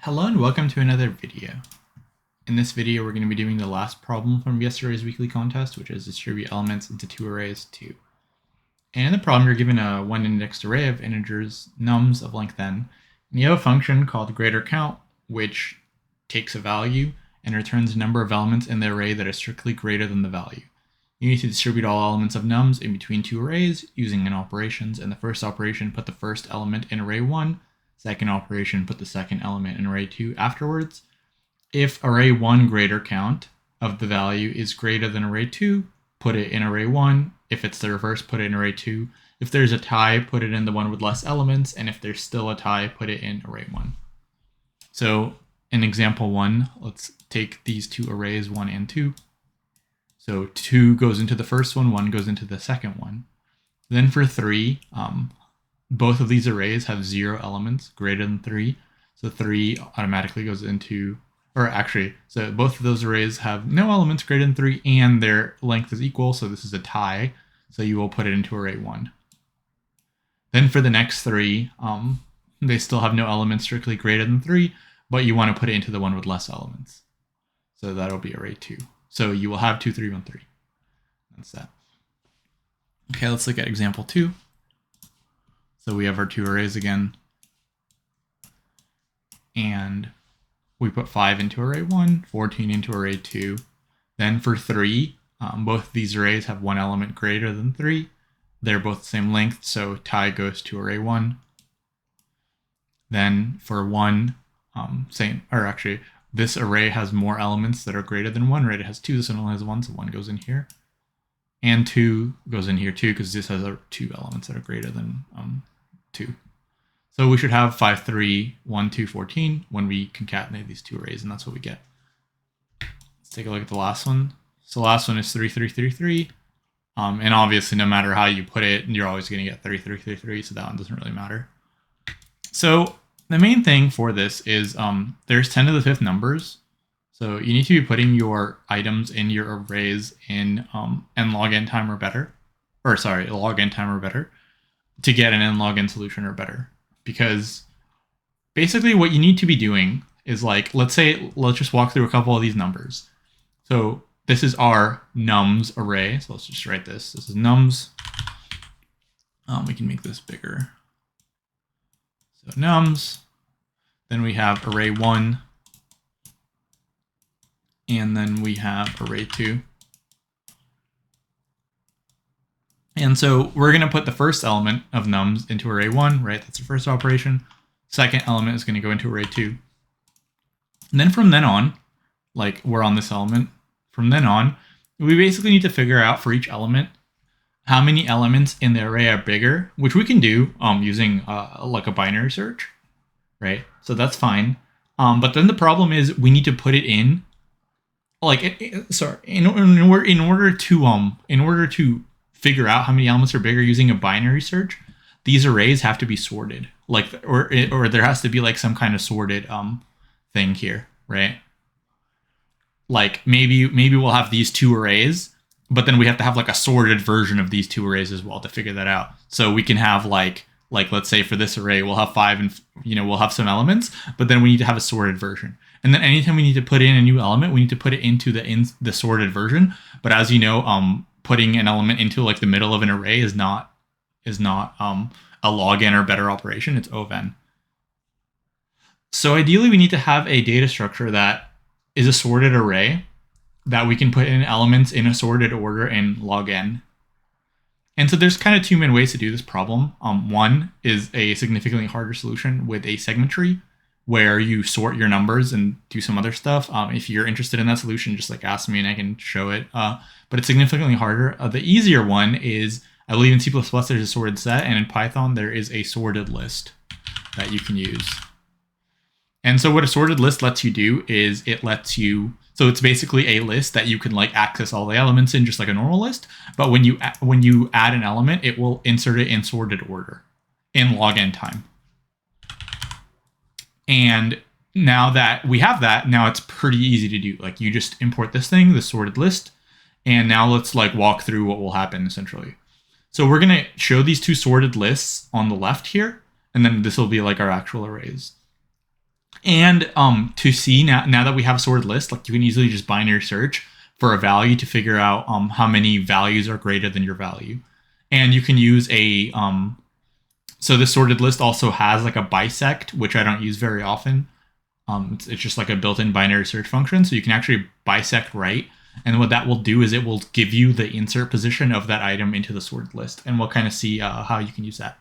Hello and welcome to another video. In this video, we're going to be doing the last problem from yesterday's weekly contest, which is distribute elements into two arrays 2. And in the problem, you're given a one-indexed array of integers nums of length n, and you have a function called greater count, which takes a value and returns a number of elements in the array that is strictly greater than the value. You need to distribute all elements of nums in between two arrays using n operations. In the first operation, put the first element in array 1, second operation, put the second element in array 2 afterwards. If array 1 greater count of the value is greater than array 2, put it in array 1. If it's the reverse, put it in array 2. If there's a tie, put it in the one with less elements. And if there's still a tie, put it in array 1. So in example 1, let's take these two arrays 1 and 2. So 2 goes into the first one, 1 goes into the second one. Then for 3, both of these arrays have 0 elements greater than 3. So 3 automatically goes into, so both of those arrays have no elements greater than 3 and their length is equal. So this is a tie. So you will put it into array 1. Then for the next 3, they still have no elements strictly greater than 3, but you want to put it into the one with less elements. So that'll be array 2. So you will have 2, 3, 1, 3. That's that. Okay, let's look at example 2. So we have our two arrays again, and we put 5 into array 1, 14 into array 2. Then for 3, both of these arrays have one element greater than 3. They're both the same length, so tie goes to array 1. Then for 1, this array has more elements that are greater than 1, right? It has 2, this one only has 1, so 1 goes in here. And 2 goes in here too, because this has 2 elements that are greater than 2. So we should have 5, 3, 1, 2, 14 when we concatenate these two arrays, and that's what we get. Let's take a look at the last one. So the last one is 3, 3, 3, 3. And obviously, no matter how you put it, you're always going to get 3, 3, 3, 3, so that one doesn't really matter. So the main thing for this is there's 10 to the 5th numbers. So you need to be putting your items in your arrays in n log n time or better. Log n time or better to get an n log n solution or better. Because basically what you need to be doing is, like, let's just walk through a couple of these numbers. So this is our nums array. So let's just write this. This is nums. We can make this bigger. So nums. Then we have array 1. And then we have array 2. And so we're going to put the first element of nums into array 1, right? That's the first operation. Second element is going to go into array 2. And then from then on, like we're on this element, from then on, we basically need to figure out for each element how many elements in the array are bigger, which we can do using like a binary search, right? So that's fine. But then the problem is we need to put it in, in order to figure out how many elements are bigger using a binary search, these arrays have to be sorted, or there has to be like some kind of sorted thing here, right? Like maybe we'll have these two arrays, but then we have to have like a sorted version of these two arrays as well to figure that out. So we can have like let's say for this array we'll have 5 and we'll have some elements, but then we need to have a sorted version. And then anytime we need to put in a new element, we need to put it into the sorted version. But as you know, putting an element into like the middle of an array is not a log n or better operation. It's O of n. So ideally, we need to have a data structure that is a sorted array that we can put in elements in a sorted order in log n. And so there's kind of two main ways to do this problem. One is a significantly harder solution with a segment tree, where you sort your numbers and do some other stuff. If you're interested in that solution, just like ask me and I can show it. But it's significantly harder. The easier one is, I believe in C++ there's a sorted set, and in Python there is a sorted list that you can use. And so what a sorted list lets you do is so it's basically a list that you can like access all the elements in just like a normal list. But when you add an element, it will insert it in sorted order in log n time. And now that we have that, now it's pretty easy to do. Like you just import this thing, the sorted list, and now let's like walk through what will happen essentially. So we're going to show these two sorted lists on the left here, and then this will be like our actual arrays. And to see now that we have a sorted list, like you can easily just binary search for a value to figure out how many values are greater than your value. And you can use a so this sorted list also has like a bisect, which I don't use very often. It's just like a built-in binary search function, so you can actually bisect right. And what that will do is it will give you the insert position of that item into the sorted list, and we'll kind of see how you can use that.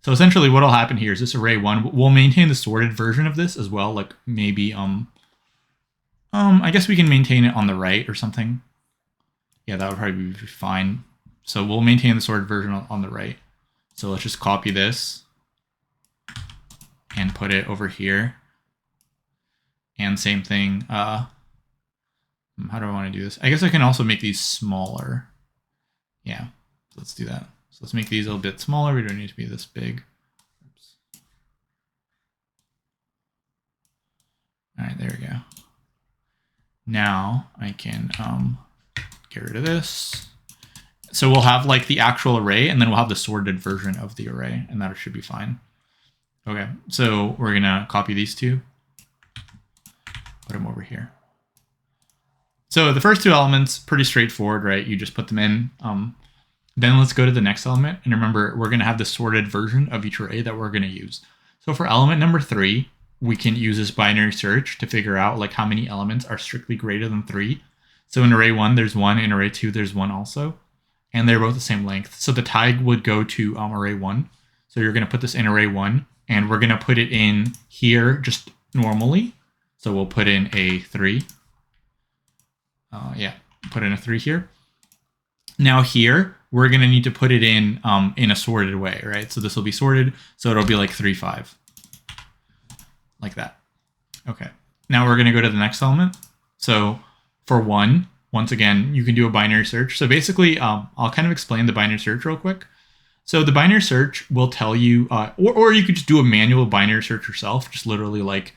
So essentially what will happen here is this array 1, we'll maintain the sorted version of this as well, like maybe, I guess we can maintain it on the right or something. Yeah, that would probably be fine. So we'll maintain the sorted version on the right. So let's just copy this and put it over here. And same thing, how do I want to do this? I guess I can also make these smaller. Yeah, let's do that. So let's make these a little bit smaller. We don't need to be this big. Oops. All right, there we go. Now I can get rid of this. So we'll have like the actual array, and then we'll have the sorted version of the array, and that should be fine. Okay, so we're gonna copy these two, put them over here. So the first two elements, pretty straightforward, right? You just put them in. Then let's go to the next element. And remember, we're going to have the sorted version of each array that we're going to use. So for element number 3, we can use this binary search to figure out like how many elements are strictly greater than 3. So in array 1, there's 1. In array 2, there's 1 also. And they're both the same length. So the tag would go to array 1. So you're going to put this in array 1. And we're going to put it in here just normally. So we'll put in a 3. Put in a 3 here. Now here, we're going to need to put it in a sorted way, right? So this will be sorted, so it'll be like 3, 5. Like that. Okay. Now we're going to go to the next element. So for 1, once again, you can do a binary search. So basically, I'll kind of explain the binary search real quick. So the binary search will tell you, or you could just do a manual binary search yourself, just literally like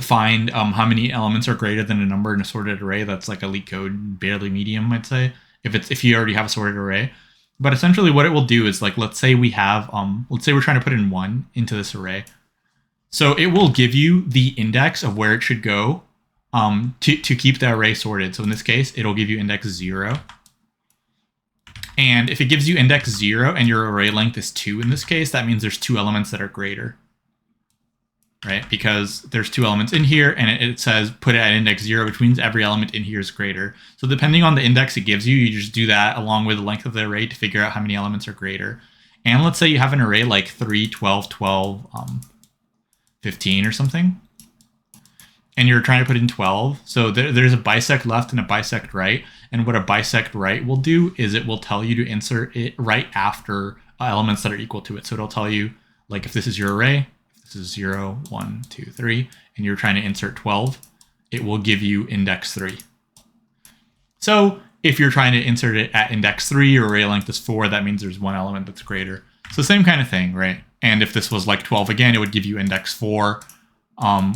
find how many elements are greater than a number in a sorted array. That's like a LeetCode barely medium, I'd say, if you already have a sorted array. But essentially what it will do is, like, let's say we have, let's say we're trying to put in 1 into this array. So it will give you the index of where it should go to keep the array sorted. So in this case, it'll give you index 0. And if it gives you index 0 and your array length is 2 in this case, that means there's 2 elements that are greater. Right? Because there's 2 elements in here, and it says put it at index 0, which means every element in here is greater. So depending on the index it gives you, you just do that along with the length of the array to figure out how many elements are greater. And let's say you have an array like 3, 12, 12, 15 or something, and you're trying to put in 12. So there's a bisect left and a bisect right. And what a bisect right will do is it will tell you to insert it right after elements that are equal to it. So it'll tell you, like, if this is your array, this is 0, 1, 2, 3, and you're trying to insert 12, it will give you index 3. So if you're trying to insert it at index 3, your array length is 4, that means there's 1 element that's greater. So same kind of thing, right? And if this was like 12 again, it would give you index 4,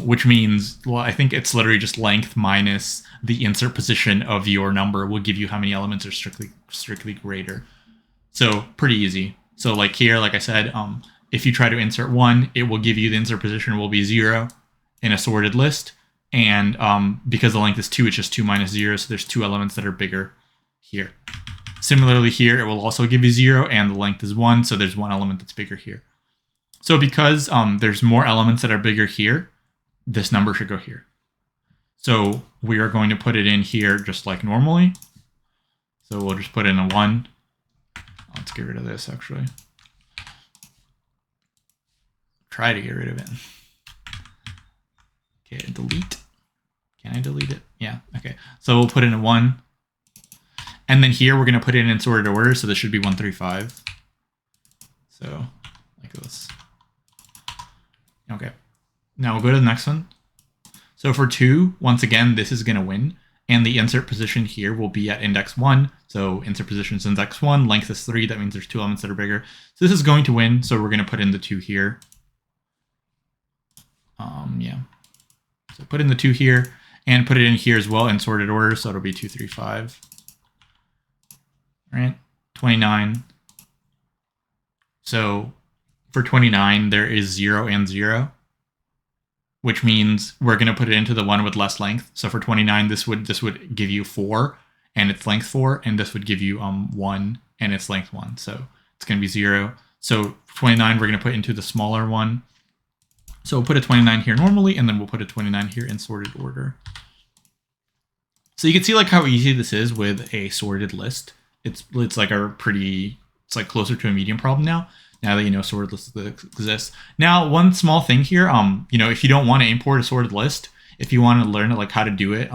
which means, well, I think it's literally just length minus the insert position of your number will give you how many elements are strictly greater. So pretty easy. So like here, like I said, if you try to insert 1, it will give you the insert position will be 0 in a sorted list. And because the length is 2, it's just 2 minus 0. So there's 2 elements that are bigger here. Similarly here, it will also give you 0, and the length is 1. So there's 1 element that's bigger here. So because there's more elements that are bigger here, this number should go here. So we are going to put it in here just like normally. So we'll just put in a 1. Let's get rid of this, actually. Try to get rid of it. Okay, delete. Can I delete it? Yeah, okay. So we'll put in a 1. And then here we're going to put it in sorted order, so this should be 1, 3, 5. So like this. Okay. Now we'll go to the next one. So for 2, once again, this is going to win. And the insert position here will be at index 1. So insert position is index 1, length is 3. That means there's 2 elements that are bigger. So this is going to win. So we're going to put in the 2 here. Yeah. So put in the 2 here and put it in here as well in sorted order. So it'll be 2, 3, 5. All right. 29. So for 29, there is 0 and 0. which means we're going to put it into the one with less length. So for 29, this would give you 4 and its length 4, and this would give you 1 and its length 1. So it's going to be 0. So 29 we're going to put into the smaller one. So we'll put a 29 here normally, and then we'll put a 29 here in sorted order. So you can see like how easy this is with a sorted list. It's like a pretty, it's like closer to a medium problem now that you know sorted lists exists. Now, one small thing here, you know, if you don't want to import a sorted list, if you want to learn like how to do it,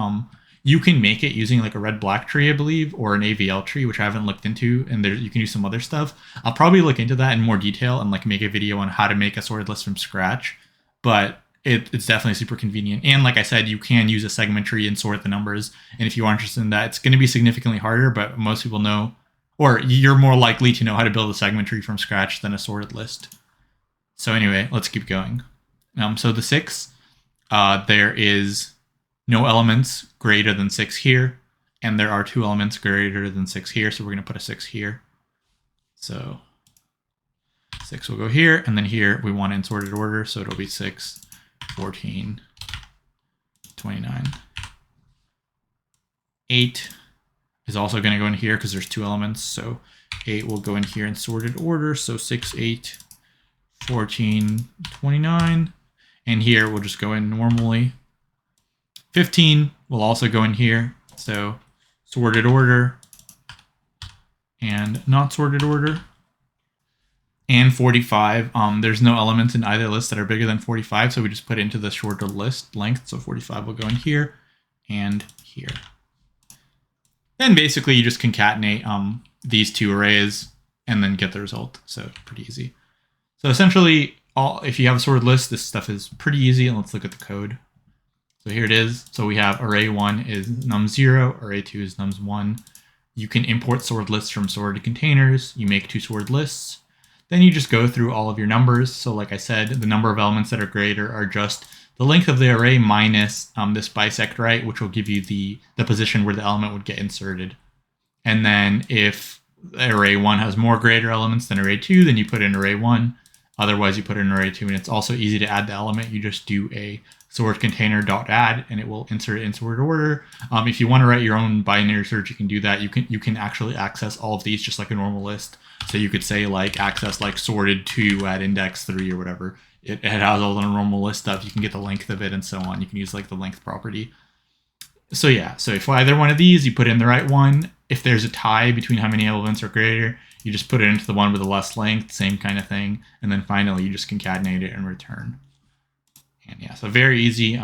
you can make it using like a red-black tree, I believe, or an AVL tree, which I haven't looked into, and you can do some other stuff. I'll probably look into that in more detail and like make a video on how to make a sorted list from scratch. But it's definitely super convenient. And like I said, you can use a segment tree and sort the numbers. And if you are interested in that, it's going to be significantly harder, but most people know, or you're more likely to know how to build a segment tree from scratch than a sorted list. So anyway, let's keep going. So the 6, there is no elements greater than 6 here, and there are 2 elements greater than 6 here, so we're going to put a 6 here. So 6 will go here, and then here we want it in sorted order, so it'll be 6, 14, 29. 8 is also going to go in here because there's 2 elements, so 8 will go in here in sorted order, so 6, 8, 14, 29, and here we'll just go in normally. 15 will also go in here, so sorted order and not sorted order. And 45, there's no elements in either list that are bigger than 45, so we just put it into the shorter list length, so 45 will go in here and here. Then basically you just concatenate these 2 arrays and then get the result, so pretty easy. So essentially, if you have a sorted list, this stuff is pretty easy, and let's look at the code. So here it is. So we have array 1 is num0, array 2 is nums1. You can import sorted lists from sorted containers. You make 2 sorted lists. Then you just go through all of your numbers. So like I said, the number of elements that are greater are just the length of the array minus this bisect right, which will give you the position where the element would get inserted. And then if array 1 has more greater elements than array 2, then you put in array 1. Otherwise, you put in array 2, and it's also easy to add the element. You just do a sort container.add, and it will insert it in sorted order. If you want to write your own binary search, you can do that. You can actually access all of these just like a normal list. So you could say like access like sorted 2 at index 3 or whatever. It has all the normal list stuff. You can get the length of it and so on. You can use like the length property. So yeah, so if either one of these, you put in the right one. If there's a tie between how many elements are greater, you just put it into the one with the less length, same kind of thing. And then finally, you just concatenate it and return. And yeah, so very easy.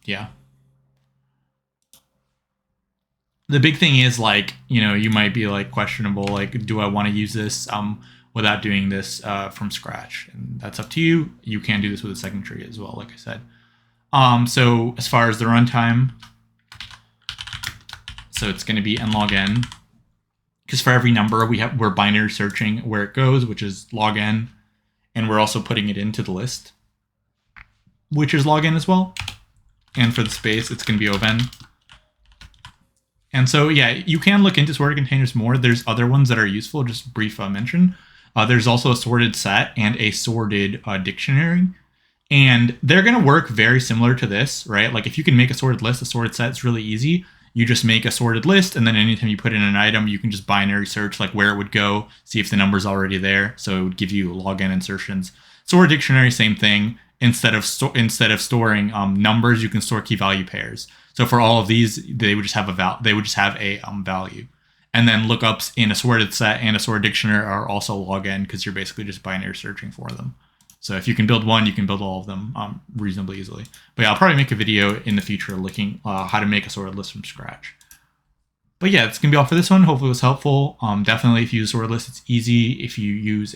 Yeah. The big thing is like, you know, you might be like questionable, like, do I want to use this without doing this from scratch? And that's up to you. You can do this with a segment tree as well, like I said. So as far as the runtime, so it's going to be n log n, because for every number we're binary searching where it goes, which is log n, and we're also putting it into the list, which is log n as well. And for the space, it's going to be ov(n). And so, yeah, you can look into sorted containers more. There's other ones that are useful, just brief mention. There's also a sorted set and a sorted dictionary. And they're going to work very similar to this, right? Like if you can make a sorted list, a sorted set, it's really easy. You just make a sorted list, and then anytime you put in an item, you can just binary search like where it would go, see if the number's already there. So it would give you log n insertions. Sorted dictionary, same thing. Instead of storing numbers, you can store key value pairs. So for all of these, they would just have a value. And then lookups in a sorted set and a sorted dictionary are also log n, because you're basically just binary searching for them. So if you can build one, you can build all of them reasonably easily. But yeah, I'll probably make a video in the future looking how to make a sorted list from scratch. But yeah, it's going to be all for this one. Hopefully it was helpful. Definitely if you use sorted list, it's easy. If you use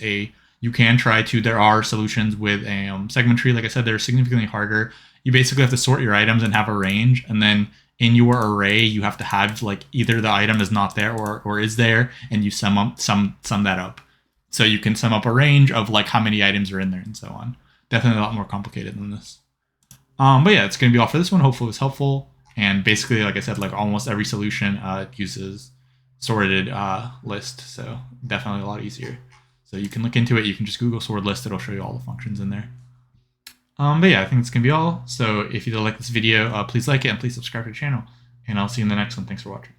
you can try to, there are solutions with a segment tree. Like I said, they're significantly harder. You basically have to sort your items and have a range. And then in your array, you have to have like either the item is not there or is there, and you sum that up. So you can sum up a range of like how many items are in there and so on. Definitely a lot more complicated than this. But yeah, it's going to be all for this one. Hopefully it was helpful. And basically, like I said, like almost every solution uses sorted list. So definitely a lot easier. So you can look into it. You can just Google sorted list. It'll show you all the functions in there. But yeah, I think it's going to be all. So if you like this video, please like it and please subscribe to the channel. And I'll see you in the next one. Thanks for watching.